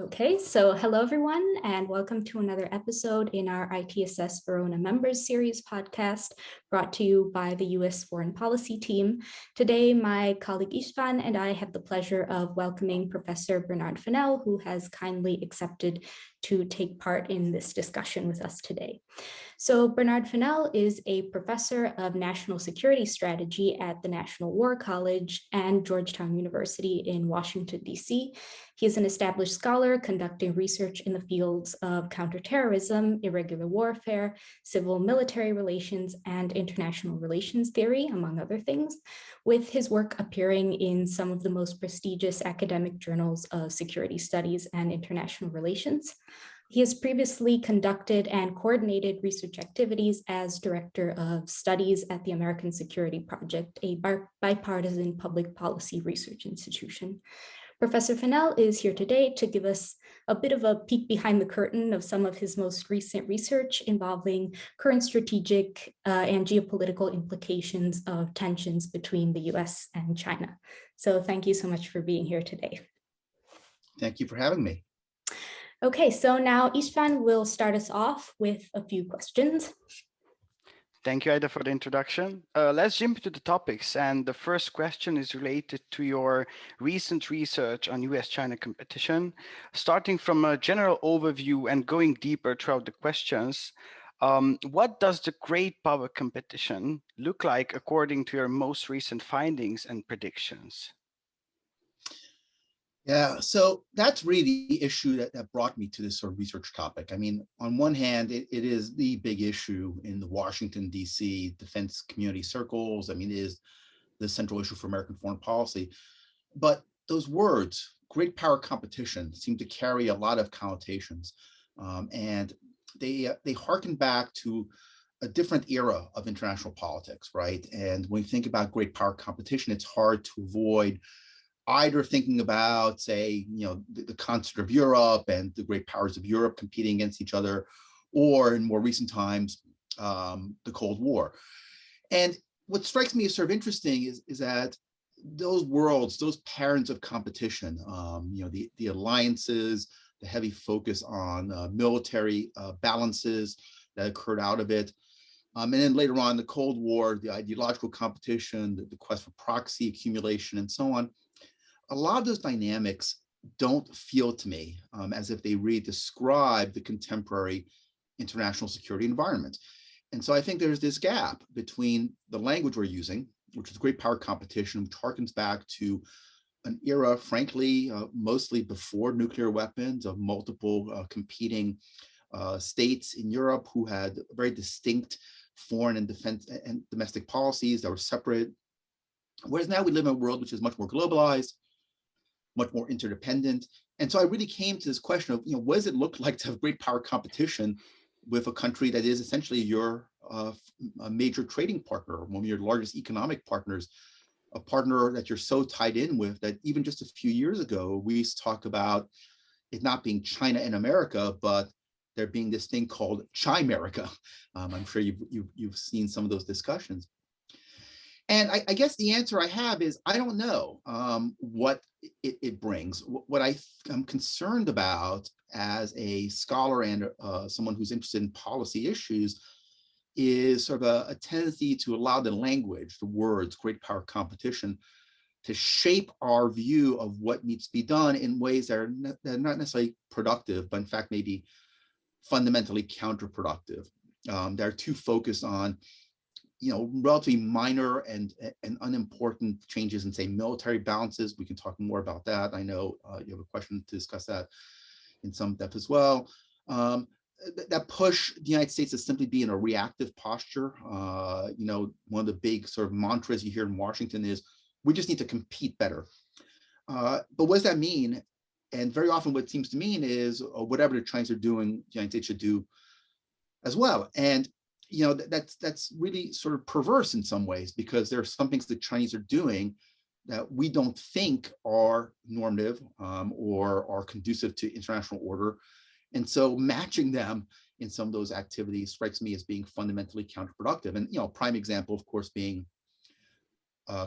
Okay, so hello everyone, and welcome to another episode in our ITSS Verona Members Series podcast brought to you by the U.S. Foreign Policy Team. Today, my colleague István and I have the pleasure of welcoming Professor Bernard Finel, who has kindly accepted to take part in this discussion with us today. So Bernard Finel is a professor of national security strategy at the National War College and Georgetown University in Washington, D.C. He is an established scholar conducting research in the fields of counterterrorism, irregular warfare, civil-military relations, and international relations theory, among other things, with his work appearing in some of the most prestigious academic journals of security studies and international relations. He has previously conducted and coordinated research activities as Director of Studies at the American Security Project, a bipartisan public policy research institution. Professor Finel is here today to give us a bit of a peek behind the curtain of some of his most recent research involving current strategic and geopolitical implications of tensions between the US and China. So thank you so much for being here today. Thank you for having me. Okay, so now István will start us off with a few questions. Thank you, Aida, for the introduction. Let's jump into the topics. And the first question is related to your recent research on US-China competition. Starting from a general overview and going deeper throughout the questions, what does the great power competition look like according to your most recent findings and predictions? Yeah, so that's really the issue that brought me to this sort of research topic. I mean, on one hand, it is the big issue in the Washington, D.C. defense community circles. I mean, it is the central issue for American foreign policy. But those words, great power competition, seem to carry a lot of connotations. And they harken back to a different era of international politics, right? And when you think about great power competition, it's hard to avoid either thinking about, say, the concert of Europe and the great powers of Europe competing against each other, or in more recent times, the Cold War. And what strikes me as sort of interesting is that those worlds, those patterns of competition, the alliances, the heavy focus on military balances that occurred out of it, and then later on, the Cold War, the ideological competition, the quest for proxy accumulation, and so on. A lot of those dynamics don't feel to me as if they really describe the contemporary international security environment. And so I think there's this gap between the language we're using, which is great power competition, which harkens back to an era, frankly, mostly before nuclear weapons, of multiple competing states in Europe who had very distinct foreign and defense and domestic policies that were separate. Whereas now we live in a world which is much more globalized, much more interdependent. And so I really came to this question of, what does it look like to have great power competition with a country that is essentially your a major trading partner, one of your largest economic partners, a partner that you're so tied in with that even just a few years ago, we used to talk about it not being China and America, but there being this thing called Chi-America. I'm sure you've seen some of those discussions. And I guess the answer I have is, I don't know what it brings. What I'm concerned about as a scholar and someone who's interested in policy issues is sort of a tendency to allow the language, the words, great power competition, to shape our view of what needs to be done in ways that are not necessarily productive, but in fact maybe fundamentally counterproductive. They're too focused on relatively minor and unimportant changes in, say, military balances. We can talk more about that. I know you have a question to discuss that in some depth as well. That push the United States to simply be in a reactive posture. One of the big sort of mantras you hear in Washington is, we just need to compete better. But what does that mean? And very often what it seems to mean is whatever the Chinese are doing, the United States should do as well. And that's really sort of perverse in some ways, because there are some things the Chinese are doing that we don't think are normative or are conducive to international order. And so matching them in some of those activities strikes me as being fundamentally counterproductive. And prime example, of course, being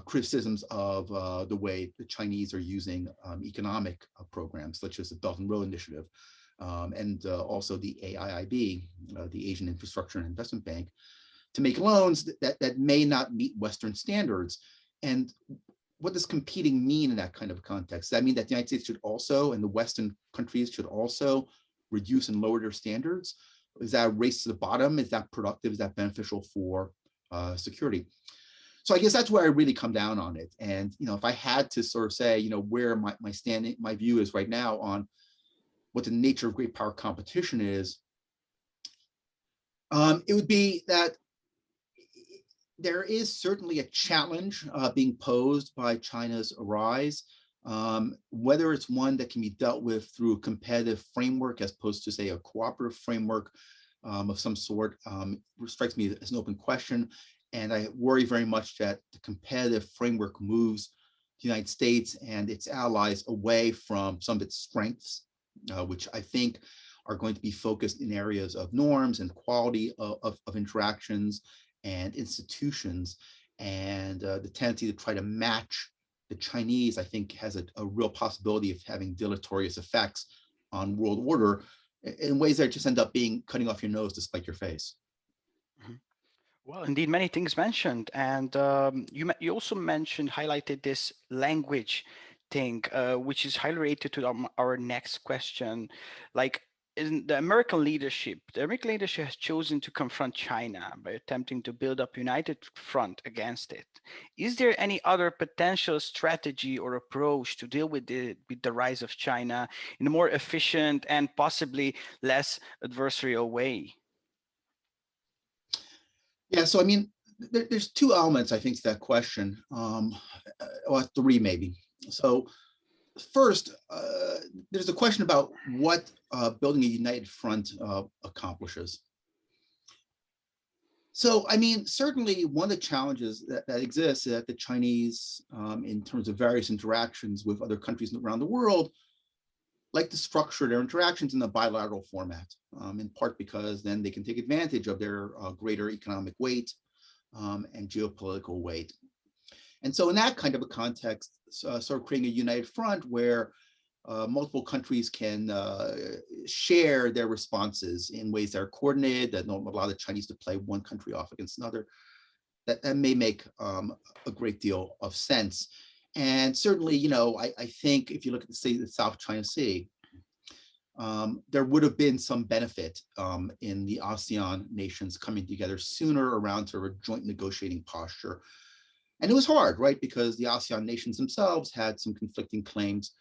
criticisms of the way the Chinese are using economic programs, such as the Belt and Road Initiative, and also the AIIB, the Asian Infrastructure and Investment Bank, to make loans that may not meet Western standards. And what does competing mean in that kind of context? Does that mean that the United States should also, and the Western countries should also reduce and lower their standards? Is that a race to the bottom? Is that productive? Is that beneficial for security? So I guess that's where I really come down on it. And, if I had to sort of say, where my view is right now on what the nature of great power competition is, it would be that there is certainly a challenge being posed by China's rise, whether it's one that can be dealt with through a competitive framework as opposed to, say, a cooperative framework of some sort, strikes me as an open question. And I worry very much that the competitive framework moves the United States and its allies away from some of its strengths, which I think are going to be focused in areas of norms and quality of interactions and institutions. And the tendency to try to match the Chinese, I think, has a real possibility of having deleterious effects on world order in ways that just end up being cutting off your nose to spite your face. Mm-hmm. Well, indeed, many things mentioned. And you also highlighted this language thing, which is highly related to our next question. Like, in the American leadership has chosen to confront China by attempting to build up a united front against it. Is there any other potential strategy or approach to deal with the rise of China in a more efficient and possibly less adversarial way? Yeah, so I mean, there's two elements, I think, to that question, or three maybe. So first, there's a question about what building a united front accomplishes. So, I mean, certainly one of the challenges that exists is that the Chinese, in terms of various interactions with other countries around the world, like to structure their interactions in a bilateral format, in part because then they can take advantage of their greater economic weight and geopolitical weight. And so in that kind of a context, sort of creating a united front where multiple countries can share their responses in ways that are coordinated, that don't allow the Chinese to play one country off against another, that may make a great deal of sense. And certainly, I think if you look at the South China Sea, there would have been some benefit in the ASEAN nations coming together sooner around sort of a joint negotiating posture. And it was hard, right? Because the ASEAN nations themselves had some conflicting claims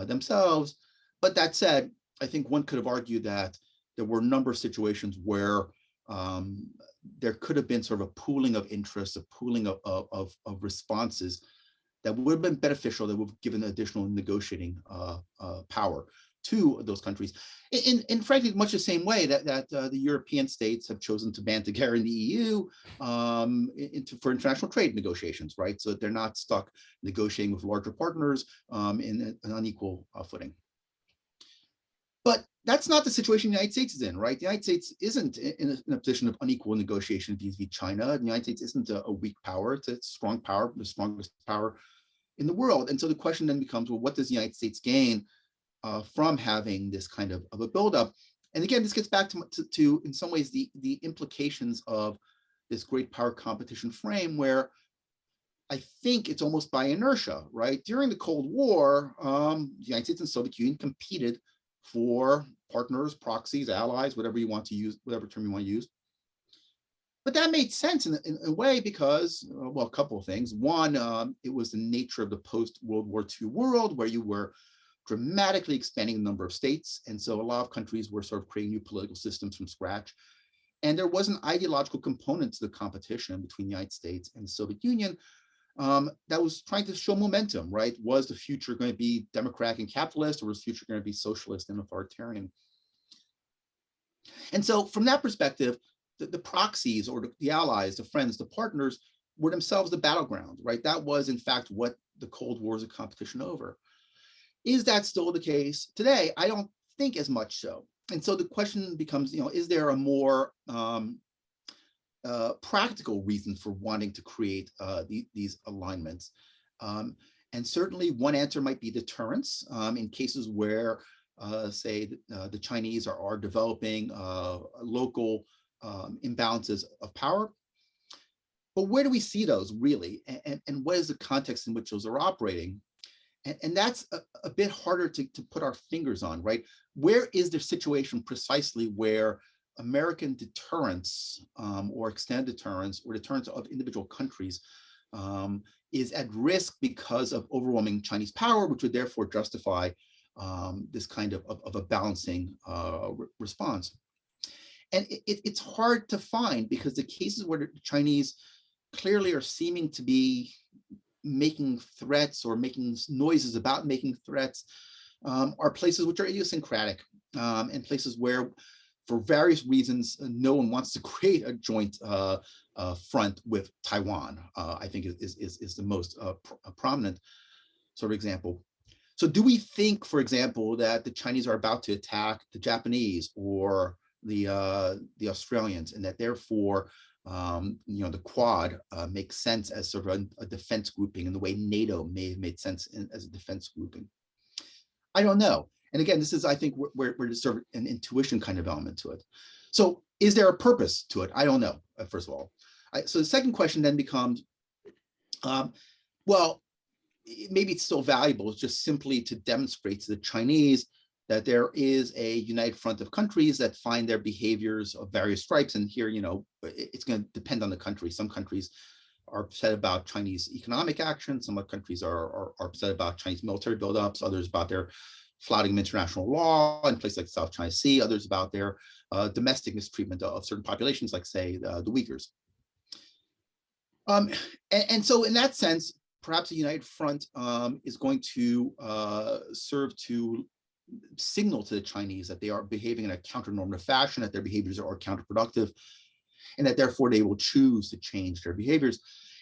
themselves. But that said, I think one could have argued that there were a number of situations where there could have been sort of a pooling of interests, a pooling of responses that would have been beneficial, that would have given additional negotiating power to those countries. In frankly, much the same way that the European states have chosen to band together in the EU for international trade negotiations, right? So that they're not stuck negotiating with larger partners in an unequal footing. But that's not the situation the United States is in, right? The United States isn't in a position of unequal negotiation vis-a-vis China. The United States isn't a weak power, it's a strong power, the strongest power in the world. And so the question then becomes, well, what does the United States gain from having this kind of a buildup? And again, this gets back to in some ways, the implications of this great power competition frame, where I think it's almost by inertia, right? During the Cold War, the United States and Soviet Union competed for partners, proxies, allies, whatever you want to use, whatever term you want to use. But that made sense in a way because, well, a couple of things. One, it was the nature of the post-World War II world where you were dramatically expanding the number of states. And so a lot of countries were sort of creating new political systems from scratch. And there was an ideological component to the competition between the United States and the Soviet Union that was trying to show momentum, right? Was the future going to be democratic and capitalist, or was the future going to be socialist and authoritarian? And so from that perspective, the proxies or the allies, the friends, the partners were themselves the battleground, right? That was in fact what the Cold War is a competition over. Is that still the case today? I don't think as much so. And so the question becomes, is there a more practical reasons for wanting to create these alignments. And certainly one answer might be deterrence in cases where, say, the Chinese are developing local imbalances of power. But where do we see those really? And what is the context in which those are operating? And that's a bit harder to put our fingers on, right? Where is the situation precisely where American deterrence or extended deterrence or deterrence of individual countries is at risk because of overwhelming Chinese power, which would therefore justify this kind of a balancing response? And it's hard to find because the cases where the Chinese clearly are seeming to be making threats or making noises about making threats are places which are idiosyncratic and places where, for various reasons, no one wants to create a joint front with Taiwan, I think is the most prominent sort of example. So do we think, for example, that the Chinese are about to attack the Japanese or the Australians, and that therefore the Quad makes sense as sort of a defense grouping in the way NATO may have made sense as a defense grouping? I don't know. And again, this is, I think, where there's sort of an intuition kind of element to it. So is there a purpose to it? I don't know, first of all. So the second question then becomes, well, maybe it's still valuable just simply to demonstrate to the Chinese that there is a united front of countries that find their behaviors of various stripes. And here, it's going to depend on the country. Some countries are upset about Chinese economic action. Some countries are upset about Chinese military buildups. Others about their flouting of international law in places like the South China Sea. Others about their domestic mistreatment of certain populations, like, say, the Uyghurs. And so in that sense, perhaps a united front is going to serve to signal to the Chinese that they are behaving in a counter-normative fashion, that their behaviors are counterproductive, and that therefore they will choose to change their behaviors.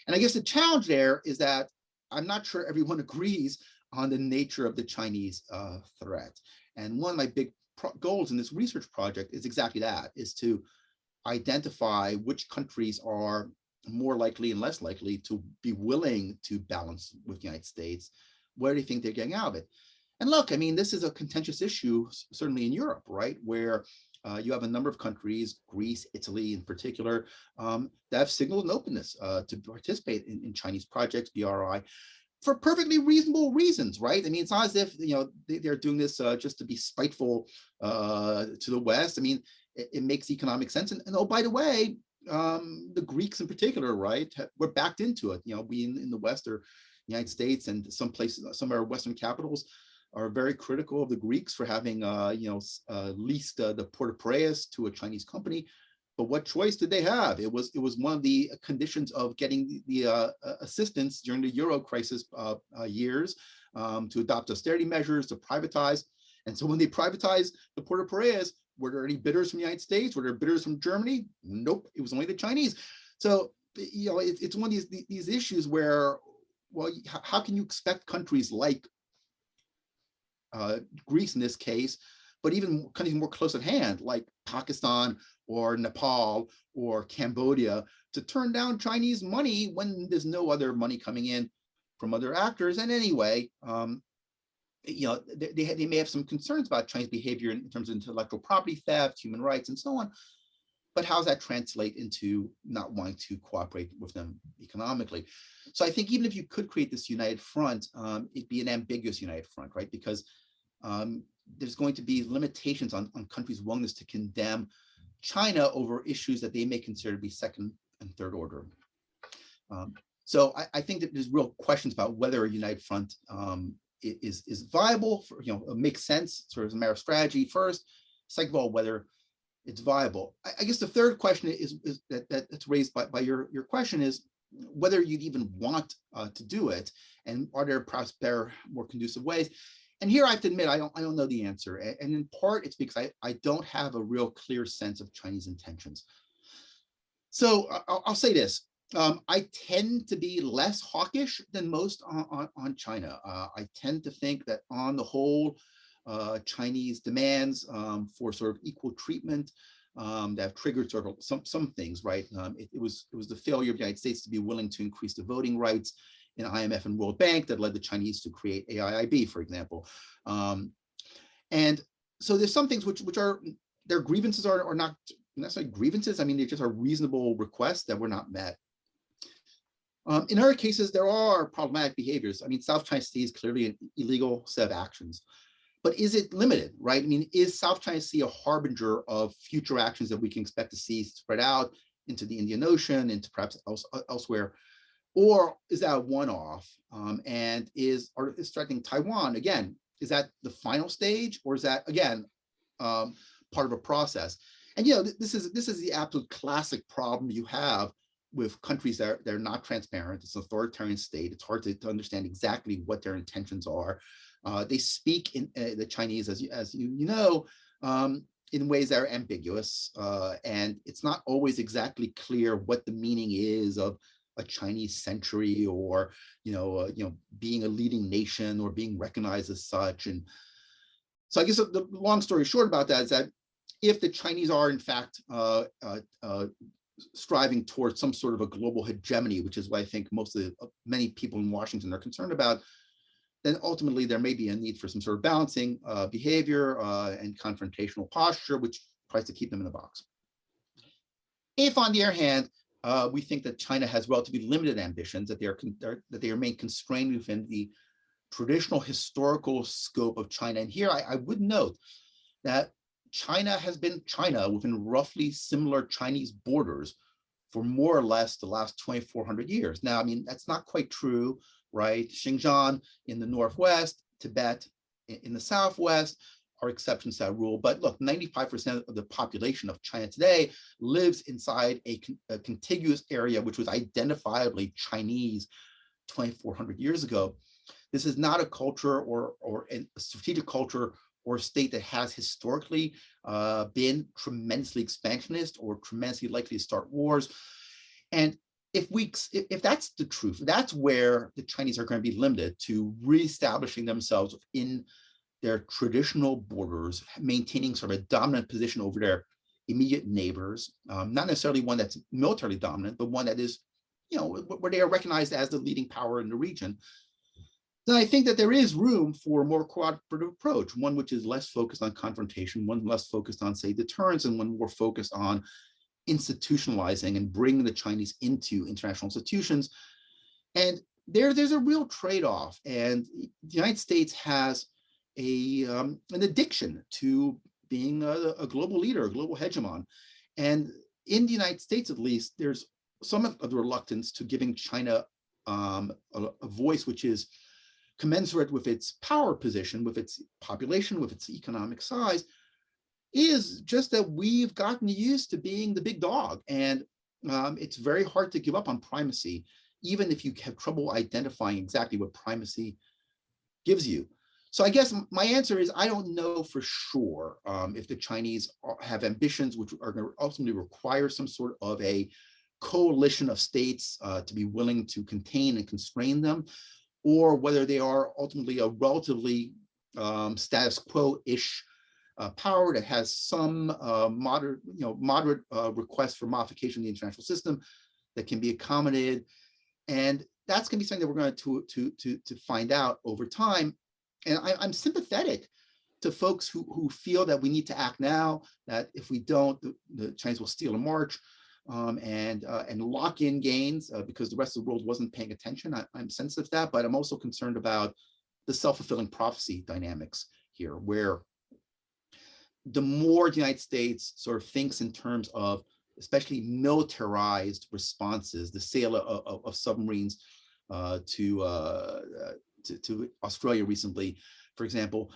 And I guess the challenge there is that I'm not sure everyone agrees on the nature of the Chinese threat. And one of my big goals in this research project is exactly that, is to identify which countries are more likely and less likely to be willing to balance with the United States. Where do you think they're getting out of it? And look, I mean, this is a contentious issue, certainly in Europe, right, where you have a number of countries, Greece, Italy in particular, that have signaled an openness to participate in Chinese projects, BRI, for perfectly reasonable reasons, right? I mean, it's not as if they're doing this just to be spiteful to the West. I mean, it makes economic sense. And oh, by the way, the Greeks in particular, right, were backed into it. We in the West or United States and some places, some of our Western capitals are very critical of the Greeks for having, leased the Port of Piraeus to a Chinese company. But what choice did they have? It was one of the conditions of getting the assistance during the Euro crisis years to adopt austerity measures, to privatize. And so when they privatized the Port of Piraeus, were there any bidders from the United States? Were there bidders from Germany? Nope, it was only the Chinese. So it's one of these issues where, well, how can you expect countries like Greece in this case, but even countries more close at hand, like Pakistan or Nepal or Cambodia, to turn down Chinese money when there's no other money coming in from other actors? And anyway, they may have some concerns about Chinese behavior in terms of intellectual property theft, human rights, and so on. But how does that translate into not wanting to cooperate with them economically? So I think even if you could create this united front, it'd be an ambiguous united front, right? Because there's going to be limitations on countries' willingness to condemn China over issues that they may consider to be second and third order. So I think that there's real questions about whether a united front is viable, for, makes sense, sort of as a matter of strategy first. Second of all, whether it's viable. I guess the third question is that's raised by your question is whether you'd even want to do it, and are there perhaps better, more conducive ways? And here I have to admit, I don't know the answer. And in part, it's because I don't have a real clear sense of Chinese intentions. So I'll say this. I tend to be less hawkish than most on China. I tend to think that on the whole, Chinese demands for sort of equal treatment that have triggered sort of some things, right? It was the failure of the United States to be willing to increase the voting rights in IMF and World Bank that led the Chinese to create AIIB, for example. And so there's some things which are, their grievances are not necessarily grievances. I mean, they just are reasonable requests that were not met. In other cases, there are problematic behaviors. I mean, South China Sea is clearly an illegal set of actions, but is it limited, right? I mean, is South China Sea a harbinger of future actions that we can expect to see spread out into the Indian Ocean, into perhaps elsewhere? Or is that a one-off? And is threatening Taiwan, again, is that the final stage, or is that, again, part of a process? And, you know, this is the absolute classic problem you have with countries that are not transparent. It's an authoritarian state. It's hard to understand exactly what their intentions are. They speak in the Chinese, as you know, in ways that are ambiguous, and it's not always exactly clear what the meaning is of a Chinese century, or being a leading nation, or being recognized as such. And so I guess the long story short about that is that if the Chinese are in fact striving towards some sort of a global hegemony, which is what I think many people in Washington are concerned about, then ultimately there may be a need for some sort of balancing behavior and confrontational posture, which tries to keep them in the box. If, on the other hand, we think that China has relatively limited ambitions, that they remain constrained within the traditional historical scope of China. And here I would note that China has been China within roughly similar Chinese borders for more or less the last 2,400 years. Now, I mean, that's not quite true, right? Xinjiang in the Northwest, Tibet in the Southwest are exceptions to that rule. But look, 95% of the population of China today lives inside a contiguous area, which was identifiably Chinese 2,400 years ago. This is not a culture or a strategic culture or a state that has historically been tremendously expansionist or tremendously likely to start wars. And if that's the truth, that's where the Chinese are going to be limited to reestablishing themselves in their traditional borders, maintaining sort of a dominant position over their immediate neighbors, not necessarily one that's militarily dominant, but one that is, where they are recognized as the leading power in the region. Then I think that there is room for a more cooperative approach, one which is less focused on confrontation, one less focused on, say, deterrence, and one more focused on institutionalizing and bringing the Chinese into international institutions. And there's a real trade-off, and the United States has an addiction to being a global leader, a global hegemon. And in the United States, at least, there's some of the reluctance to giving China a voice which is commensurate with its power position, with its population, with its economic size, is just that we've gotten used to being the big dog. And it's very hard to give up on primacy, even if you have trouble identifying exactly what primacy gives you. So I guess my answer is, I don't know for sure if the Chinese have ambitions which are going to ultimately require some sort of a coalition of states to be willing to contain and constrain them, or whether they are ultimately a relatively status quo-ish power that has some moderate requests for modification of the international system that can be accommodated. And that's going to be something that we're going to find out over time. And I'm sympathetic to folks who feel that we need to act now, that if we don't, the Chinese will steal a march and lock in gains because the rest of the world wasn't paying attention. I'm sensitive to that, but I'm also concerned about the self-fulfilling prophecy dynamics here, where the more the United States sort of thinks in terms of especially militarized responses, the sale of submarines to Australia recently, for example,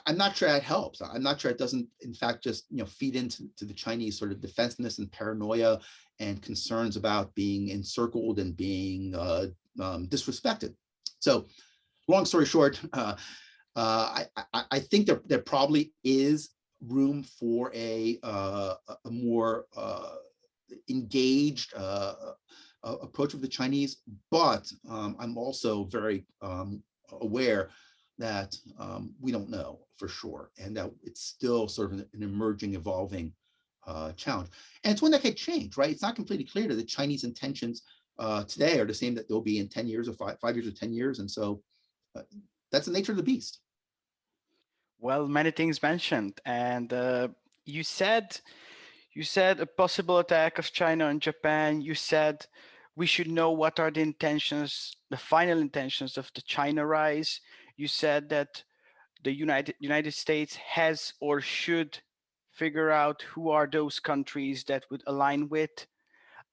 I'm not sure that helps. I'm not sure it doesn't, in fact, just feed into the Chinese sort of defensiveness and paranoia and concerns about being encircled and being disrespected. So, long story short, I think there probably is room for a more engaged approach of the Chinese, but I'm also very aware that we don't know for sure, and that it's still sort of an emerging, evolving challenge. And it's one that could change, right? It's not completely clear that the Chinese intentions today are the same that they'll be in 10 years or 5 years or 10 years. And so that's the nature of the beast. Well, many things mentioned. And you said a possible attack of China and Japan. You said we should know what are the intentions, the final intentions of the China rise. You said that the United States has or should figure out who are those countries that would align with.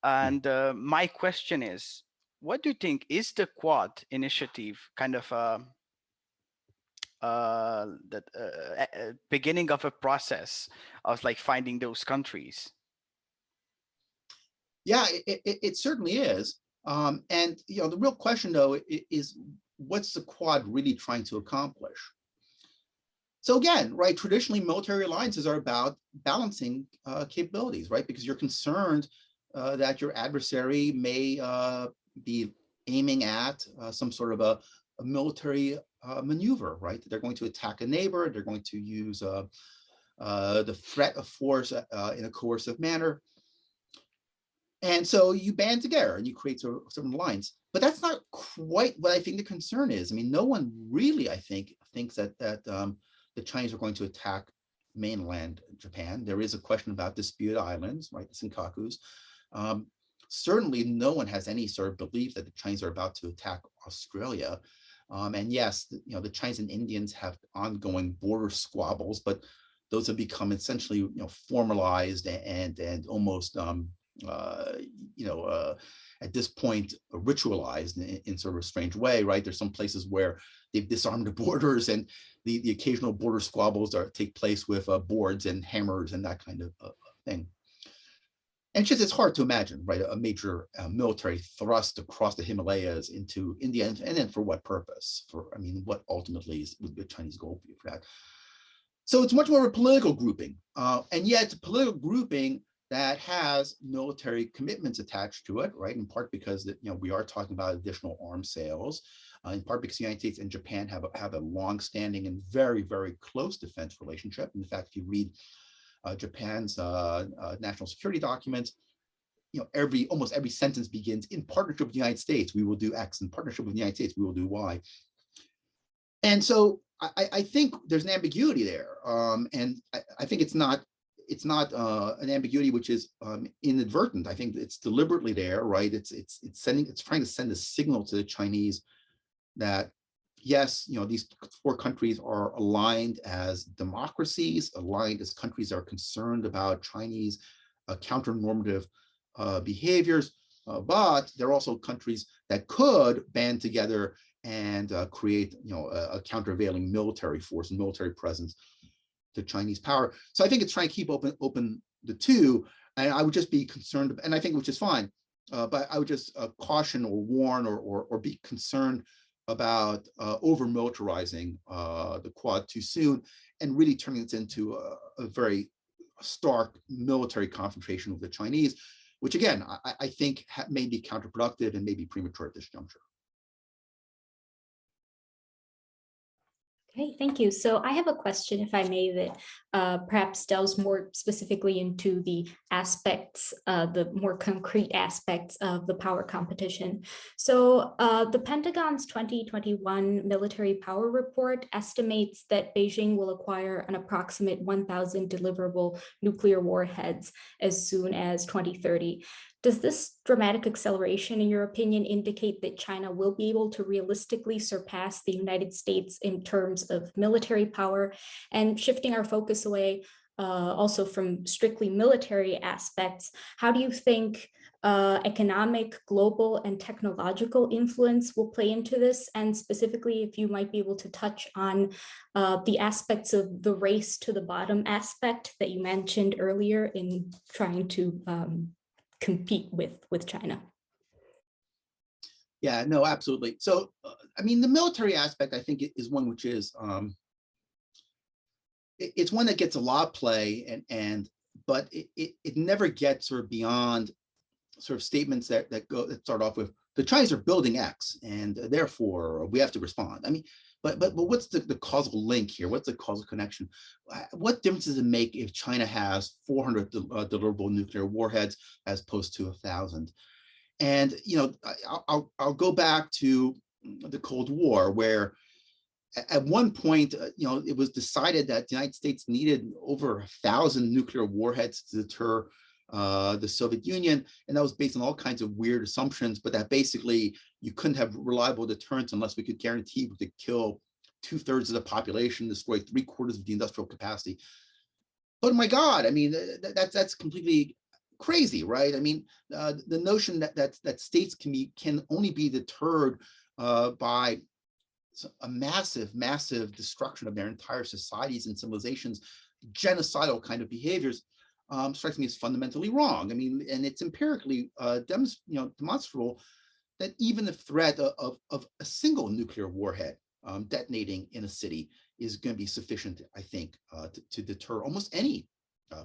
And my question is, what do you think is the Quad initiative kind of beginning of a process of like finding those countries? Yeah, it certainly is. And the real question though is what's the Quad really trying to accomplish? So again, right, traditionally military alliances are about balancing capabilities, right? Because you're concerned that your adversary may be aiming at some sort of a military maneuver, right? They're going to attack a neighbor, they're going to use the threat of force in a coercive manner. And so you band together and you create certain lines. But that's not quite what I think the concern is. I mean, no one really, I think, thinks that the Chinese are going to attack mainland Japan. There is a question about disputed islands, right, the Senkakus. Certainly no one has any sort of belief that the Chinese are about to attack Australia. And yes, the Chinese and Indians have ongoing border squabbles, but those have become essentially, formalized and almost, at this point, ritualized in sort of a strange way, right? There's some places where they've disarmed the borders, and the occasional border squabbles take place with boards and hammers and that kind of thing. And it's hard to imagine, right, a major military thrust across the Himalayas into India, and then for what purpose? What ultimately would be the Chinese goal for that? So it's much more of a political grouping, and yet it's a political grouping that has military commitments attached to it, right? In part because we are talking about additional arms sales, in part because the United States and Japan have a long-standing and very, very close defense relationship. In fact, if you read Japan's national security documents, almost every sentence begins, in partnership with the United States, we will do X. In partnership with the United States, we will do Y. And so I think there's an ambiguity there, and I think it's not an ambiguity which is inadvertent. I think it's deliberately there, right? It's trying to send a signal to the Chinese that yes, these four countries are aligned as democracies, aligned as countries that are concerned about Chinese counter-normative behaviors, but they're also countries that could band together and create, a countervailing military force and military presence to Chinese power. So I think it's trying to keep open the two, and I would just be concerned, and I think which is fine, but I would just caution or warn or be concerned about over-militarizing the Quad too soon and really turning it into a very stark military confrontation with the Chinese, which again, I think may be counterproductive and may be premature at this juncture. Okay, thank you. So I have a question, if I may, that perhaps delves more specifically into the aspects, the more concrete aspects of the power competition. So the Pentagon's 2021 military power report estimates that Beijing will acquire an approximate 1,000 deliverable nuclear warheads as soon as 2030. Does this dramatic acceleration, in your opinion, indicate that China will be able to realistically surpass the United States in terms of military power? And shifting our focus away also from strictly military aspects, how do you think economic, global, and technological influence will play into this? And specifically, if you might be able to touch on the aspects of the race to the bottom aspect that you mentioned earlier in trying to compete with China. Yeah, no, absolutely. So, the military aspect, I think, is one which is, it's one that gets a lot of play, but it never gets sort of beyond sort of statements that start off with the Chinese are building X, and therefore we have to respond. But what's the causal link here? What's the causal connection? What difference does it make if China has 400 deliverable nuclear warheads as opposed to 1,000? And I'll go back to the Cold War, where at one point, it was decided that the United States needed over 1,000 nuclear warheads to deter the Soviet Union. And that was based on all kinds of weird assumptions, but that basically you couldn't have reliable deterrence unless we could guarantee we could kill 2/3 of the population, destroy 3/4 of the industrial capacity. But my God, I mean, that's completely crazy, right? I mean, the notion that states can only be deterred by a massive destruction of their entire societies and civilizations, genocidal kind of behaviors, strikes me as fundamentally wrong. I mean, and it's empirically demonstrable that even the threat of a single nuclear warhead detonating in a city is going to be sufficient, I think, to deter almost any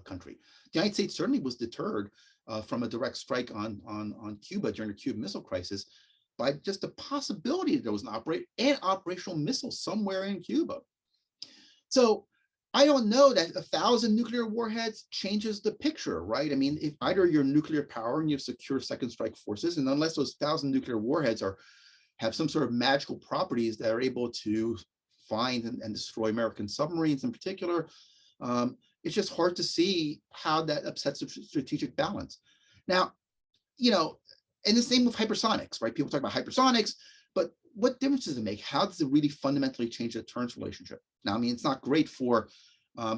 country. The United States certainly was deterred from a direct strike on Cuba during the Cuban Missile Crisis by just the possibility that there was an operational missile somewhere in Cuba. So I don't know that 1,000 nuclear warheads changes the picture, right? I mean, if either you're nuclear power and you have secure second strike forces, and unless those 1,000 nuclear warheads have some sort of magical properties that are able to find and destroy American submarines in particular, it's just hard to see how that upsets the strategic balance. Now, and the same with hypersonics, right? People talk about hypersonics, but what difference does it make? How does it really fundamentally change the deterrence relationship? Now, I mean, it's not great for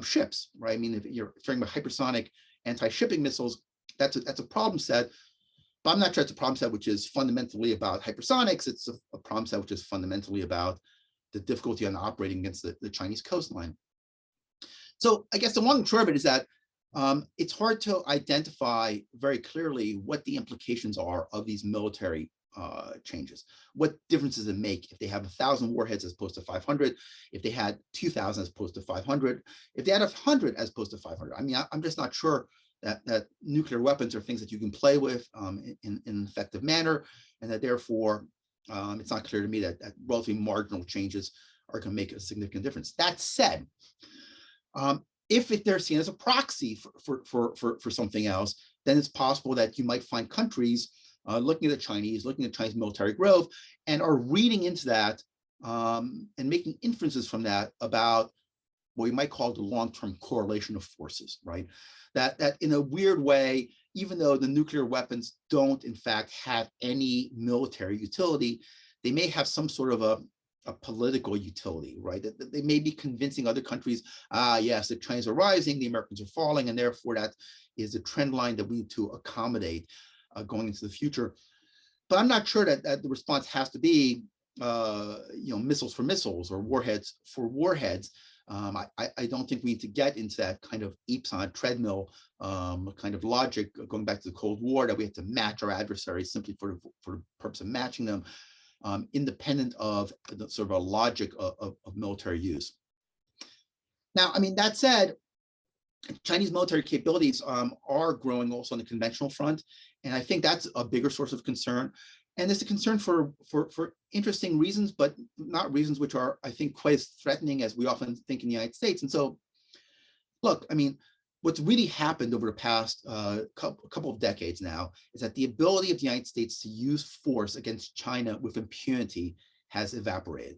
ships, right? I mean, if you're talking about hypersonic anti-shipping missiles, that's a problem set. But I'm not sure it's a problem set which is fundamentally about hypersonics. It's a problem set which is fundamentally about the difficulty on operating against the Chinese coastline. So I guess the long and short of it is that it's hard to identify very clearly what the implications are of these military changes. What difference does it make if they have 1,000 warheads as opposed to 500, if they had 2,000 as opposed to 500, if they had 100 as opposed to 500? I mean, I'm just not sure that nuclear weapons are things that you can play with in an effective manner, and that therefore it's not clear to me that relatively marginal changes are going to make a significant difference. That said, if they're seen as a proxy for something else, then it's possible that you might find countries looking at Chinese military growth, and are reading into that and making inferences from that about what we might call the long-term correlation of forces, right? That in a weird way, even though the nuclear weapons don't in fact have any military utility, they may have some sort of a political utility, right? That they may be convincing other countries, yes, the Chinese are rising, the Americans are falling, and therefore that is a trend line that we need to accommodate going into the future. But I'm not sure that the response has to be, missiles for missiles or warheads for warheads. I don't think we need to get into that kind of Epson treadmill kind of logic going back to the Cold War, that we have to match our adversaries simply for the purpose of matching them, independent of the sort of a logic of military use. Now, I mean, that said, Chinese military capabilities are growing also on the conventional front, and I think that's a bigger source of concern. And it's a concern for interesting reasons, but not reasons which are, I think, quite as threatening as we often think in the United States. And so, look, I mean, what's really happened over the past couple of decades now is that the ability of the United States to use force against China with impunity has evaporated.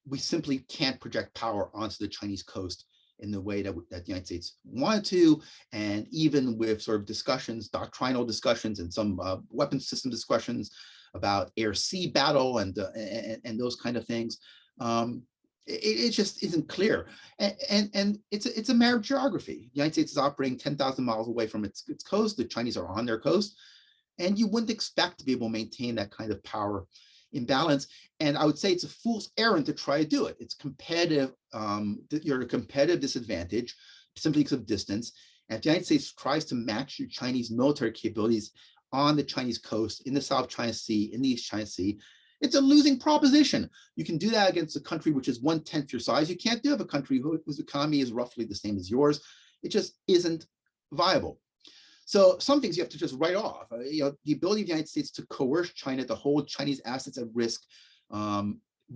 We simply can't project power onto the Chinese coast in the way that the United States wanted to, and even with sort of discussions, doctrinal discussions, and some weapons system discussions about air-sea battle and those kind of things, it just isn't clear. And it's a matter of geography. The United States is operating 10,000 miles away from its coast. The Chinese are on their coast, and you wouldn't expect to be able to maintain that kind of power imbalance. And I would say it's a fool's errand to try to do it. It's competitive. You're at a competitive disadvantage simply because of distance. And if the United States tries to match your Chinese military capabilities on the Chinese coast, in the South China Sea, in the East China Sea, it's a losing proposition. You can do that against a country which is 1/10 your size. You can't do it with a country whose economy is roughly the same as yours. It just isn't viable. So some things you have to just write off. The ability of the United States to coerce China to hold Chinese assets at risk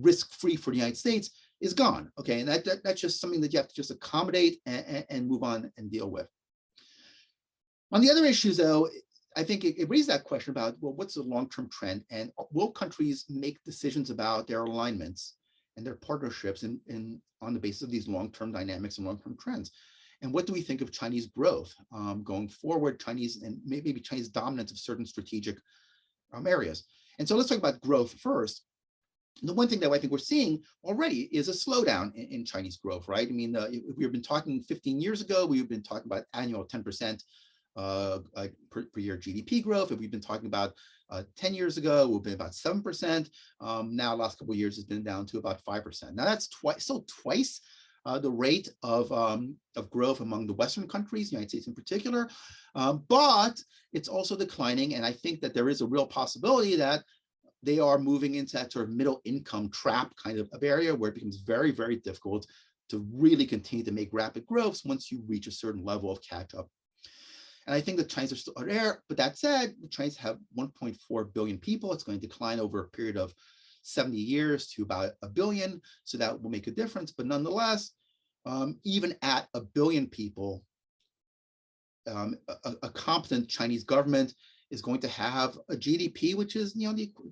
risk-free for the United States is gone. Okay, and that's just something that you have to just accommodate and move on and deal with. On the other issues, though, I think it raises that question about, well, what's the long-term trend, and will countries make decisions about their alignments and their partnerships on the basis of these long-term dynamics and long-term trends? And what do we think of Chinese growth going forward, Chinese and maybe Chinese dominance of certain strategic areas? And so let's talk about growth first. The one thing that I think we're seeing already is a slowdown in Chinese growth, right? I mean, if we've been talking 15 years ago, we've been talking about annual 10% per year GDP growth. If we've been talking about 10 years ago, we've been about 7%. Now, last couple of years has been down to about 5%. Now that's twice the rate of growth among the Western countries, the United States in particular, but it's also declining. And I think that there is a real possibility that they are moving into that sort of middle income trap kind of area where it becomes very, very difficult to really continue to make rapid growths once you reach a certain level of catch up. And I think the Chinese are still there, but that said, the Chinese have 1.4 billion people. It's going to decline over a period of 70 years to about 1 billion. So that will make a difference. But nonetheless, even at 1 billion people, a competent Chinese government is going to have a GDP, which is,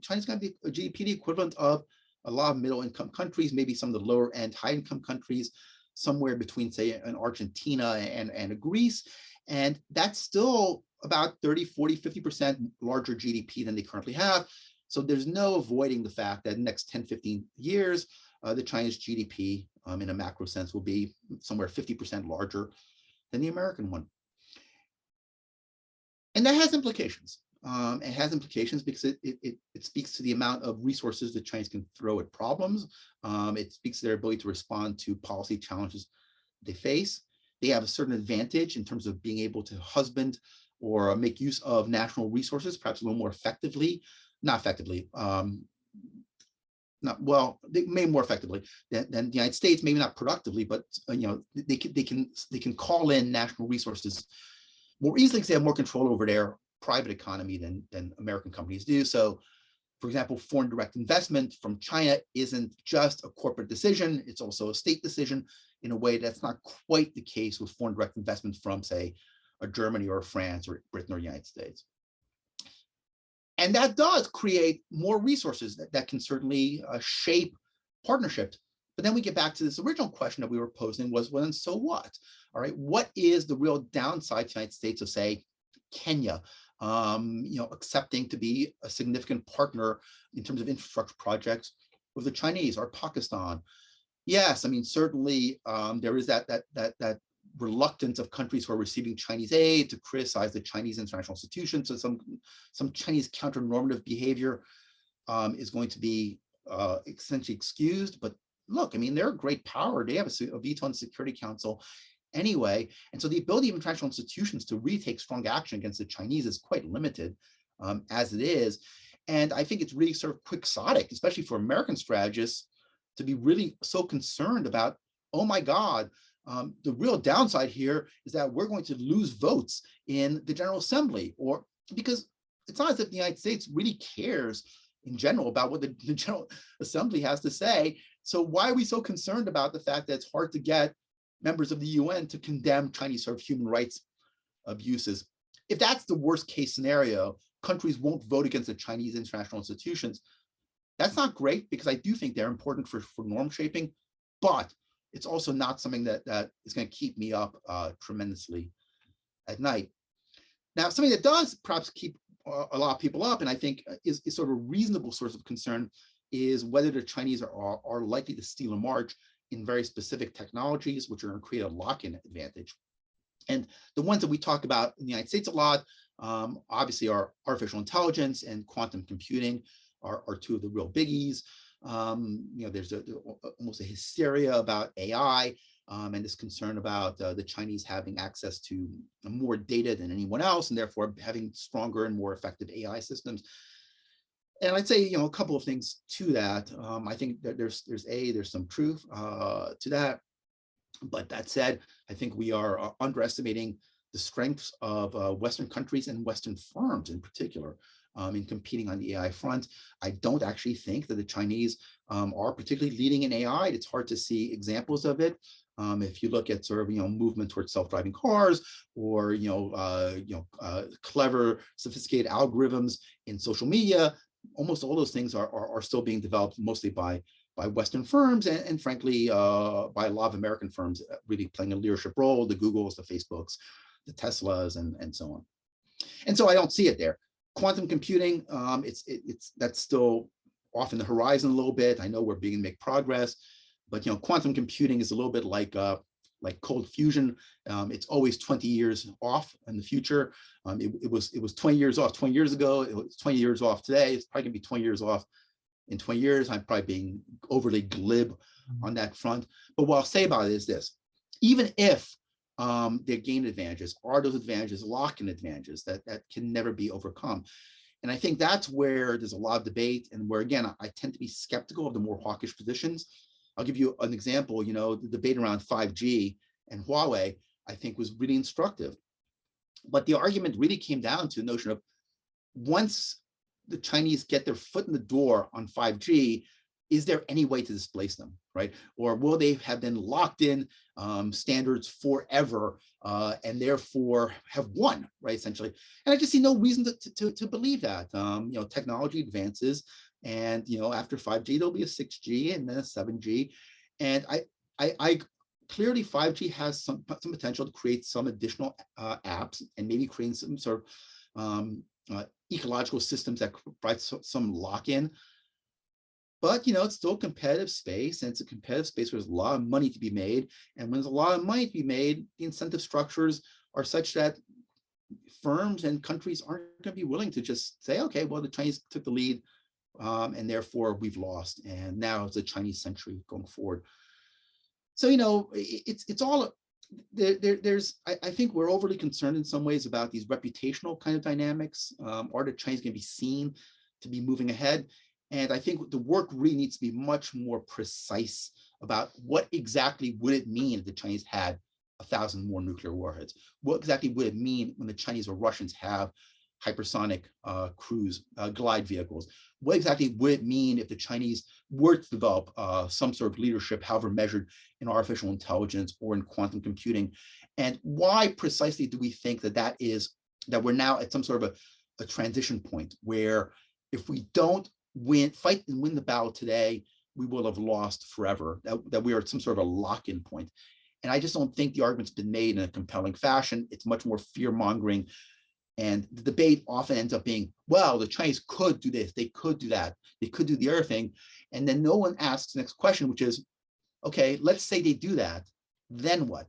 China's going to be a GDP the equivalent of a lot of middle income countries, maybe some of the lower end high income countries, somewhere between, say, an Argentina and a Greece. And that's still about 30, 40, 50% larger GDP than they currently have. So there's no avoiding the fact that in the next 10, 15 years, the Chinese GDP in a macro sense will be somewhere 50% larger than the American one. And that has implications. It has implications because it speaks to the amount of resources the Chinese can throw at problems. It speaks to their ability to respond to policy challenges they face. They have a certain advantage in terms of being able to husband or make use of national resources, perhaps a little more effectively, they may more effectively than the United States, maybe not productively, but they can call in national resources more easily because they have more control over their private economy than American companies do. So, for example, foreign direct investment from China isn't just a corporate decision, it's also a state decision in a way that's not quite the case with foreign direct investment from, say, a Germany or a France or Britain or the United States. And that does create more resources that can certainly shape partnerships. But then we get back to this original question that we were posing was, well, then so what? All right, what is the real downside to the United States of, say, Kenya, accepting to be a significant partner in terms of infrastructure projects with the Chinese or Pakistan? Yes, I mean, certainly there is that reluctance of countries who are receiving Chinese aid to criticize the Chinese international institutions. So some Chinese counter-normative behavior is going to be essentially excused. But look, I mean, they're a great power. They have a veto on the Security Council anyway. And so the ability of international institutions to really take strong action against the Chinese is quite limited as it is. And I think it's really sort of quixotic, especially for American strategists, to be really so concerned about, oh my God, the real downside here is that we're going to lose votes in the General Assembly, or because it's not as if the United States really cares in general about what the General Assembly has to say. So why are we so concerned about the fact that it's hard to get members of the UN to condemn Chinese sort of human rights abuses? If that's the worst case scenario, countries won't vote against the Chinese international institutions. That's not great, because I do think they're important for norm shaping, but it's also not something that is going to keep me up tremendously at night. Now, something that does perhaps keep a lot of people up, and I think is sort of a reasonable source of concern, is whether the Chinese are likely to steal a march in very specific technologies, which are going to create a lock-in advantage. And the ones that we talk about in the United States a lot, obviously, are artificial intelligence and quantum computing are two of the real biggies. There's almost a hysteria about AI and this concern about the Chinese having access to more data than anyone else, and therefore having stronger and more effective AI systems. And I'd say, a couple of things to that. I think that there's some truth to that. But that said, I think we are underestimating the strengths of Western countries and Western firms in particular. in competing on the AI front. I don't actually think that the Chinese are particularly leading in AI. It's hard to see examples of it. If you look at sort of movement towards self-driving cars, or clever, sophisticated algorithms in social media, almost all those things are still being developed mostly by Western firms, and frankly by a lot of American firms really playing a leadership role: the Googles, the Facebooks, the Teslas, and so on. And so I don't see it there. Quantum computing, that's still off in the horizon a little bit. I know we're beginning to make progress, but quantum computing is a little bit like cold fusion. It's always 20 years off in the future. It was 20 years off 20 years ago. It was 20 years off today. It's probably gonna be 20 years off in 20 years. I'm probably being overly glib on that front. But what I'll say about it is this: even if they gain advantages, are those advantages lock-in advantages that can never be overcome? And I think that's where there's a lot of debate, and where, again, I tend to be skeptical of the more hawkish positions. I'll give you an example. The debate around 5G and Huawei, I think, was really instructive. But the argument really came down to the notion of, once the Chinese get their foot in the door on 5G, is there any way to displace them, right? Or will they have been locked in standards forever and therefore have won, right, essentially? And I just see no reason to believe that. Technology advances, and after 5G, there'll be a 6G and then a 7G. And I clearly 5G has some potential to create some additional apps, and maybe creating some sort of ecological systems that provide some lock-in. But it's still a competitive space, and it's a competitive space where there's a lot of money to be made. And when there's a lot of money to be made, the incentive structures are such that firms and countries aren't going to be willing to just say, okay, well, the Chinese took the lead, and therefore we've lost, and now it's a Chinese century going forward. So it's all there's I think we're overly concerned in some ways about these reputational kind of dynamics. Are the Chinese going to be seen to be moving ahead? And I think the work really needs to be much more precise about what exactly would it mean if the Chinese had 1,000 more nuclear warheads? What exactly would it mean when the Chinese or Russians have hypersonic cruise glide vehicles? What exactly would it mean if the Chinese were to develop some sort of leadership, however measured, in artificial intelligence or in quantum computing? And why precisely do we think that we're now at some sort of a transition point, where if we don't fight and win the battle today, we will have lost forever, that we are at some sort of a lock-in point? And I just don't think the argument's been made in a compelling fashion. It's much more fear-mongering. And the debate often ends up being, well, the Chinese could do this, they could do that, they could do the other thing. And then no one asks the next question, which is, okay, let's say they do that, then what?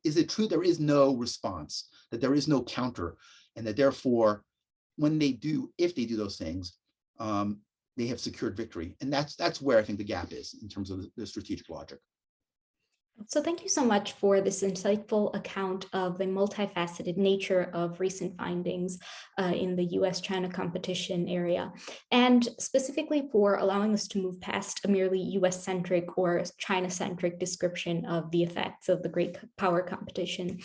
Is it true there is no response, that there is no counter, and that therefore, when they do, if they do those things, they have secured victory? And that's where I think the gap is in terms of the strategic logic. So thank you so much for this insightful account of the multifaceted nature of recent findings in the US-China competition area, and specifically for allowing us to move past a merely US-centric or China-centric description of the effects of the great power competition.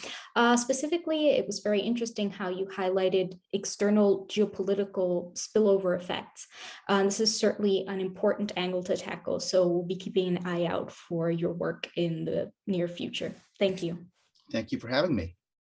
Specifically, it was very interesting how you highlighted external geopolitical spillover effects. This is certainly an important angle to tackle, so we'll be keeping an eye out for your work in the near future. Thank you. Thank you for having me.